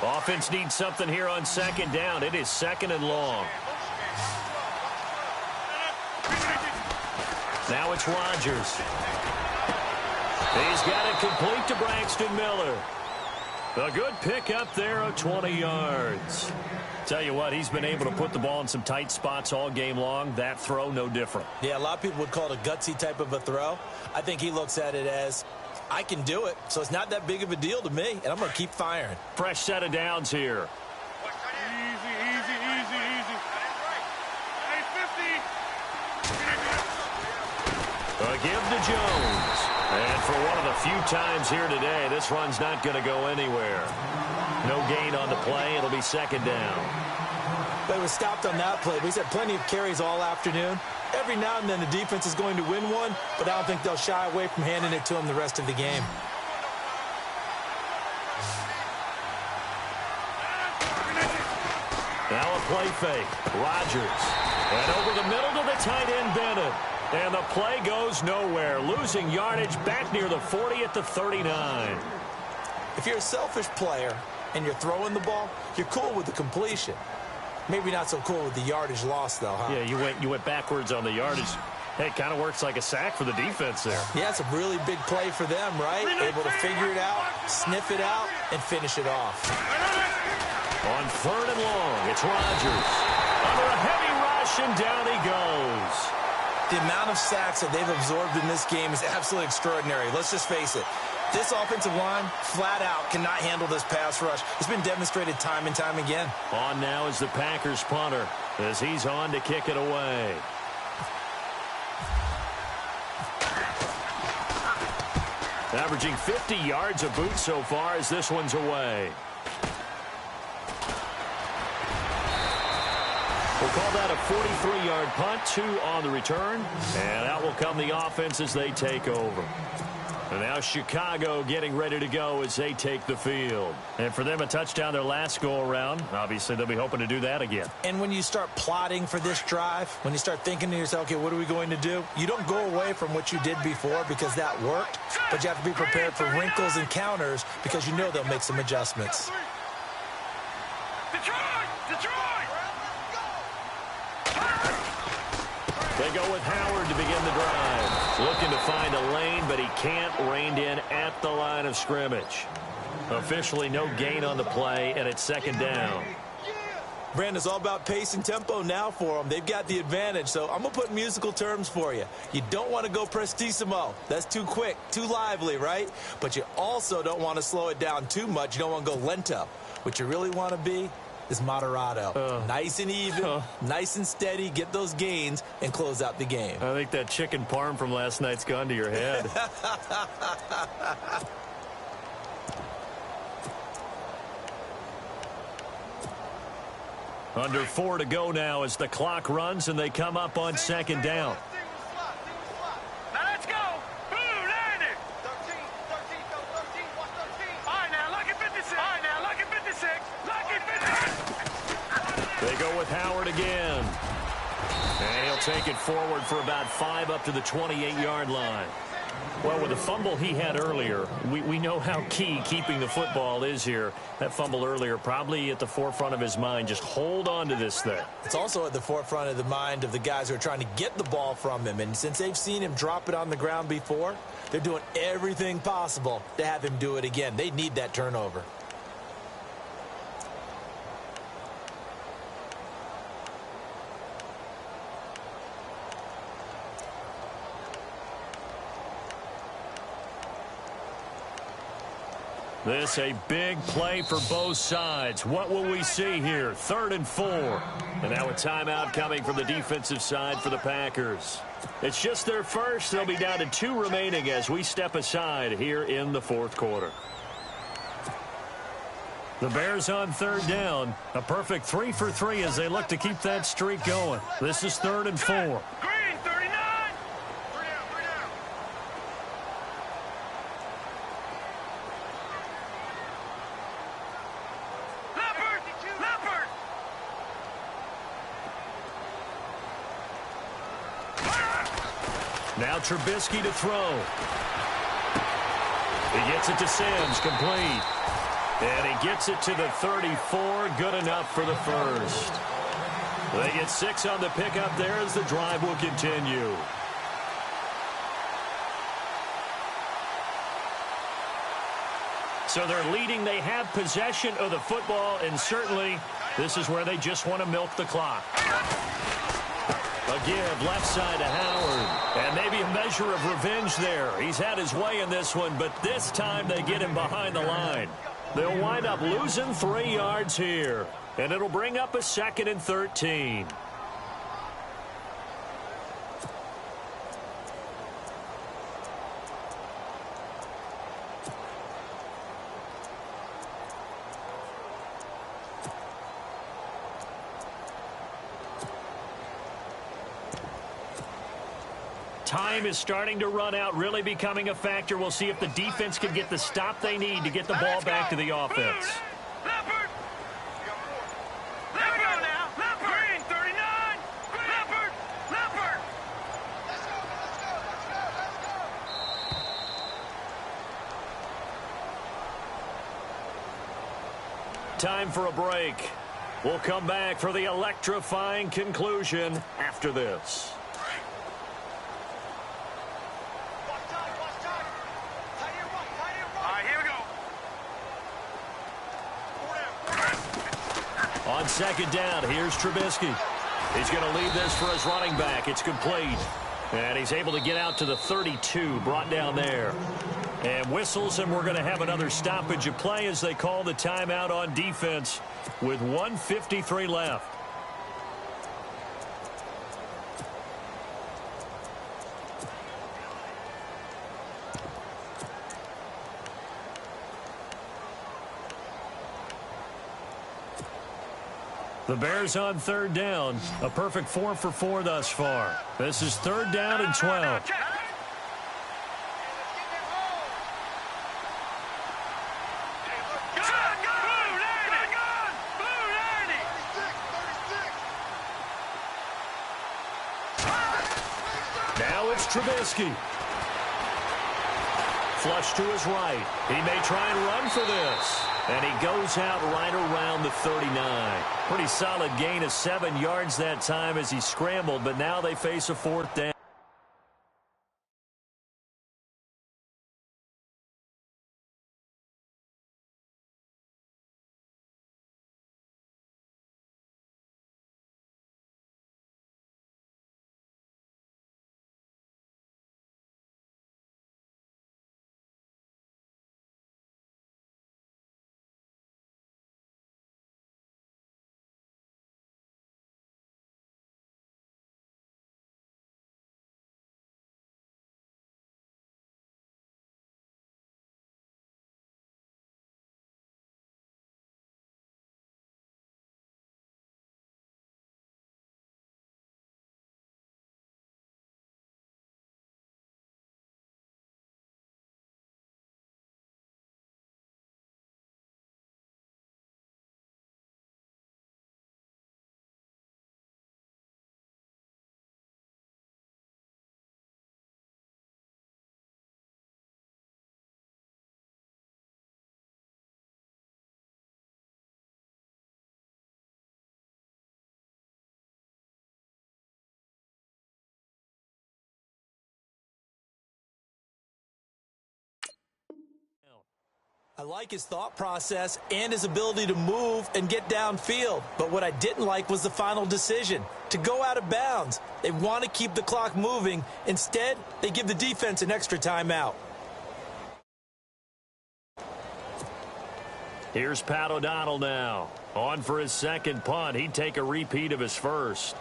Offense needs something here on second down. It is second and long. Now it's Rodgers. He's got it complete to Braxton Miller. A good pick up there of 20 yards. Tell you what, he's been able to put the ball in some tight spots all game long. That throw, no different. Yeah, a lot of people would call it a gutsy type of a throw. I think he looks at it as, I can do it, so it's not that big of a deal to me, and I'm going to keep firing. Fresh set of downs here. Easy. Hey, 50. A give to Jones. And for one of the few times here today, this run's not going to go anywhere. No gain on the play. It'll be second down. But it was stopped on that play. We've had plenty of carries all afternoon. Every now and then the defense is going to win one, but I don't think they'll shy away from handing it to him the rest of the game. Now a play fake. Rodgers. And over the middle to the tight end, Bennett. And the play goes nowhere. Losing yardage back near the 40 at the 39. If you're a selfish player and you're throwing the ball, you're cool with the completion. Maybe not so cool with the yardage loss, though, huh? Yeah, you went backwards on the yardage. Hey, it kind of works like a sack for the defense there. Yeah, it's a really big play for them, right? Able to figure it out, sniff it out, and finish it off. On third and long, it's Rodgers. Under a heavy rush, and down he goes. The amount of sacks that they've absorbed in this game is absolutely extraordinary. Let's just face it. This offensive line, flat out, cannot handle this pass rush. It's been demonstrated time and time again. On now is the Packers punter as he's on to kick it away. Averaging 50 yards a boot so far as this one's away. We'll call that a 43-yard punt, 2 on the return. And out will come the offense as they take over. And now Chicago getting ready to go as they take the field. And for them, a touchdown their last go-around. Obviously, they'll be hoping to do that again. And when you start plotting for this drive, when you start thinking to yourself, okay, what are we going to do? You don't go away from what you did before because that worked, but you have to be prepared for wrinkles and counters because you know they'll make some adjustments. Detroit! They go with Howard to begin the drive. Looking to find a lane, but he can't. Reined in at the line of scrimmage. Officially no gain on the play, and it's second down. Brandon, it's all about pace and tempo now for them. They've got the advantage, so I'm going to put musical terms for you. You don't want to go prestissimo. That's too quick, too lively, right? But you also don't want to slow it down too much. You don't want to go lento. What you really want to be is moderado. Nice and even, nice and steady, get those gains, and close out the game. I think that chicken parm from last night's gone to your head. Under 4 to go now as the clock runs and they come up on second down. Now let's go. Boom, land it. 13, go 13, watch 13. All right, now, lucky 56. All right, now, lucky 56. Lucky 56. They go with Howard again. And he'll take it forward for about 5 up to the 28-yard line. Well, with the fumble he had earlier, we know how key keeping the football is here. That fumble earlier probably at the forefront of his mind. Just hold on to this thing. It's also at the forefront of the mind of the guys who are trying to get the ball from him. And since they've seen him drop it on the ground before, they're doing everything possible to have him do it again. They need that turnover. This a big play for both sides. What will we see here? 3rd and 4. And now a timeout coming from the defensive side for the Packers. It's just their first. They'll be down to 2 remaining as we step aside here in the 4th quarter. The Bears on 3rd down. A perfect 3 for 3 as they look to keep that streak going. This is 3rd and 4. Green, 39. 3 down. Leopard. Now Trubisky to throw. He gets it to Sims, complete. And he gets it to the 34, good enough for the first. They get 6 on the pickup there as the drive will continue. So they're leading. They have possession of the football, and certainly this is where they just want to milk the clock. A give left side to Howard. And maybe a measure of revenge there. He's had his way in this one, but this time they get him behind the line. They'll wind up losing 3 yards here. And it'll bring up a 2nd and 13. Time is starting to run out, really becoming a factor. We'll see if the defense can get the stop they need to get the ball back to the offense. Leopard. Leopard now. Leopard. Green, 39. Leopard. Leopard. Let's go. Time for a break. We'll come back for the electrifying conclusion after this. On 2nd down, here's Trubisky. He's going to leave this for his running back. It's complete. And he's able to get out to the 32, brought down there. And whistles, and we're going to have another stoppage of play as they call the timeout on defense with 1:53 left. The Bears on 3rd down. A perfect 4 for 4 thus far. This is 3rd down and 12. Now it's Trubisky. Flush to his right. He may try and run for this. And he goes out right around the 39. Pretty solid gain of 7 yards that time as he scrambled, but now they face a 4th down. I like his thought process and his ability to move and get downfield. But what I didn't like was the final decision, to go out of bounds. They want to keep the clock moving. Instead, they give the defense an extra timeout. Here's Pat O'Donnell now. On for his second punt. He'd take a repeat of his first.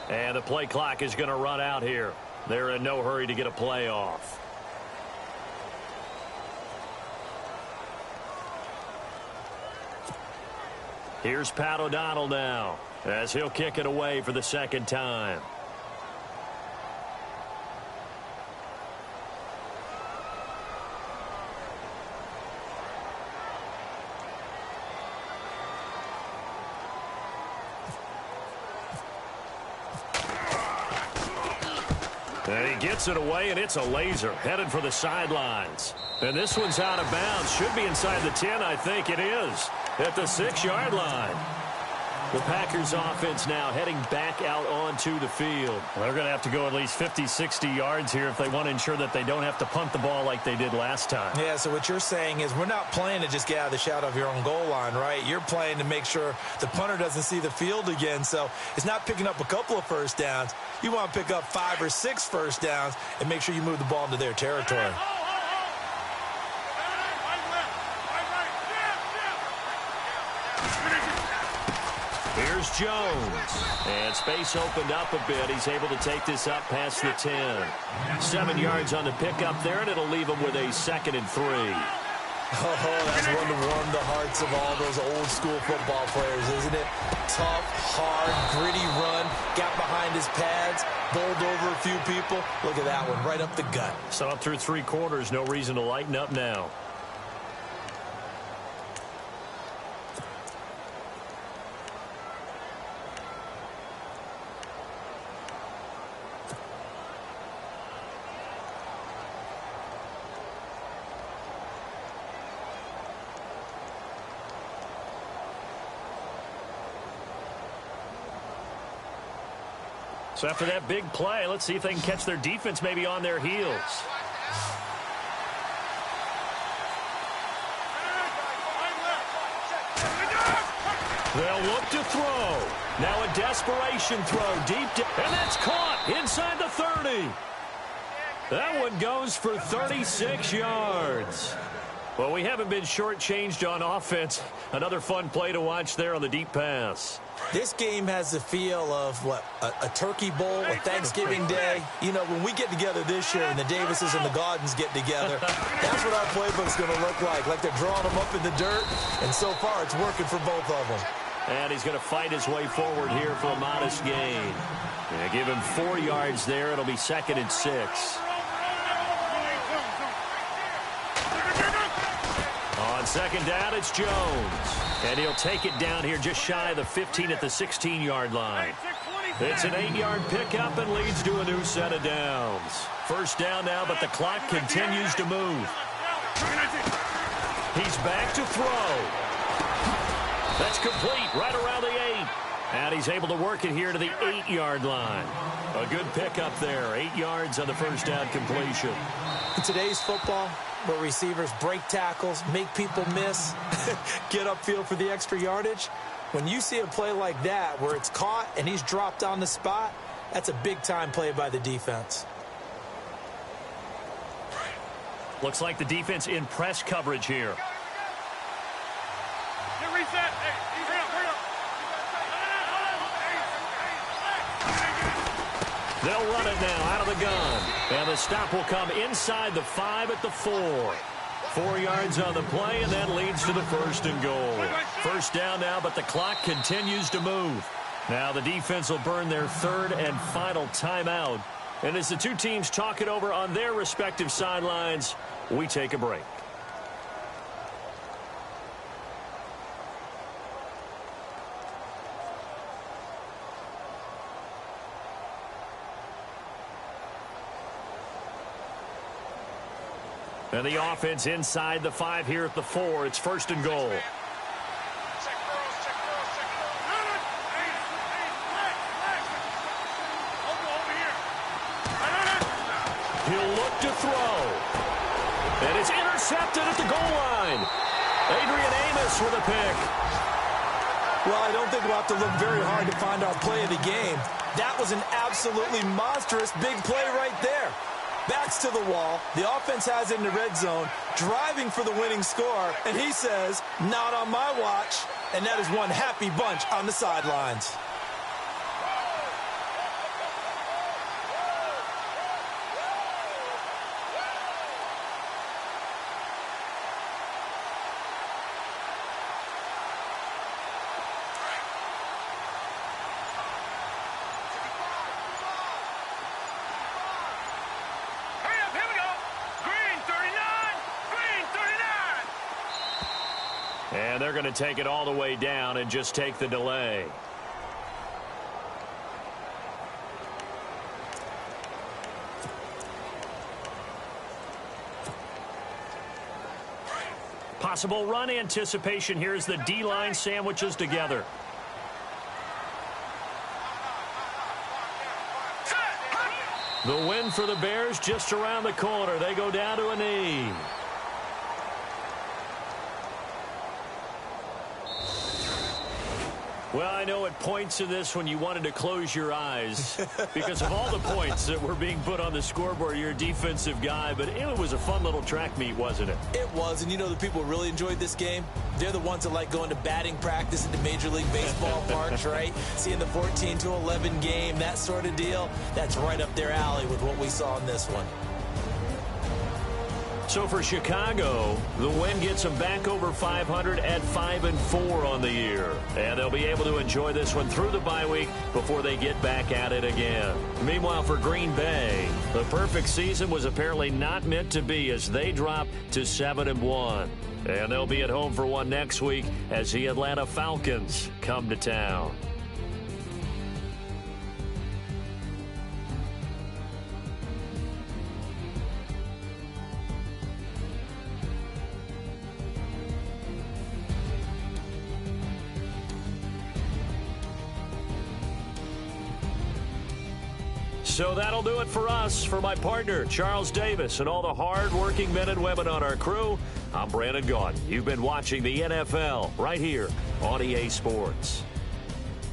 And the play clock is going to run out here. They're in no hurry to get a play off. Here's Pat O'Donnell now, as he'll kick it away for the second time. And he gets it away, and it's a laser, headed for the sidelines. And this one's out of bounds. Should be inside the 10, I think it is, at the 6-yard line. The Packers offense now heading back out onto the field. They're going to have to go at least 50, 60 yards here if they want to ensure that they don't have to punt the ball like they did last time. Yeah, so what you're saying is we're not playing to just get out of the shadow of your own goal line, right? You're playing to make sure the punter doesn't see the field again. So it's not picking up a couple of first downs. You want to pick up 5 or 6 first downs and make sure you move the ball into their territory. Here's Jones. And space opened up a bit. He's able to take this up past the 10. 7 yards on the pickup there, and it'll leave him with a 2nd and 3. Oh, that's one to warm the hearts of all those old school football players, isn't it? Tough, hard, gritty run. Got behind his pads, bowled over a few people. Look at that one, right up the gut. So up through 3 quarters, no reason to lighten up now. So after that big play, let's see if they can catch their defense maybe on their heels. They'll look to throw. Now a desperation throw deep down. And that's caught inside the 30. That one goes for 36 yards. Well, we haven't been shortchanged on offense. Another fun play to watch there on the deep pass. This game has the feel of, what, a turkey bowl, a Thanksgiving day. You know, when we get together this year and the Davises and the Gaudens get together, that's what our playbook's going to look like they're drawing them up in the dirt, and so far it's working for both of them. And he's going to fight his way forward here for a modest gain. Yeah, give him 4 yards there. It'll be 2nd and 6. On 2nd down, it's Jones. And he'll take it down here just shy of the 15 at the 16-yard line. It's an 8-yard pickup and leads to a new set of downs. First down now, but the clock continues to move. He's back to throw. That's complete right around the 8. And he's able to work it here to the 8-yard line. A good pickup there. 8 yards on the first down completion. In today's football, where receivers break tackles, make people miss, get upfield for the extra yardage, when you see a play like that where it's caught and he's dropped on the spot, that's a big-time play by the defense. Looks like the defense in press coverage here. They'll run it now out of the gun. And the stop will come inside the 5 at the 4. 4 yards on the play, and that leads to the 1st and goal. First down now, but the clock continues to move. Now the defense will burn their 3rd and final timeout. And as the two teams talk it over on their respective sidelines, we take a break. And the offense inside the 5 here at the 4. It's 1st and goal. He'll look to throw. And it's intercepted at the goal line. Adrian Amos with a pick. Well, I don't think we'll have to look very hard to find our play of the game. That was an absolutely monstrous big play right there. Backs to the wall. The offense has it in the red zone, driving for the winning score. And he says, not on my watch. And that is one happy bunch on the sidelines. And they're going to take it all the way down and just take the delay. Possible run anticipation here as the D-line sandwiches together. The win for the Bears just around the corner. They go down to a knee. Well, I know at points in this when you wanted to close your eyes because of all the points that were being put on the scoreboard. You're a defensive guy, but it was a fun little track meet, wasn't it? It was, and you know the people who really enjoyed this game? They're the ones that like going to batting practice at the Major League Baseball parks, right? Seeing the 14-11 game, that sort of deal. That's right up their alley with what we saw in this one. So for Chicago, the win gets them back over 500 at 5-4 on the year. And they'll be able to enjoy this one through the bye week before they get back at it again. Meanwhile, for Green Bay, the perfect season was apparently not meant to be as they drop to 7-1. And they'll be at home for one next week as the Atlanta Falcons come to town. So that'll do it for us. For my partner, Charles Davis, and all the hard-working men and women on our crew, I'm Brandon Gaudin. You've been watching the NFL right here on EA Sports.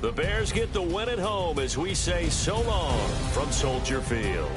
The Bears get the win at home as we say so long from Soldier Field.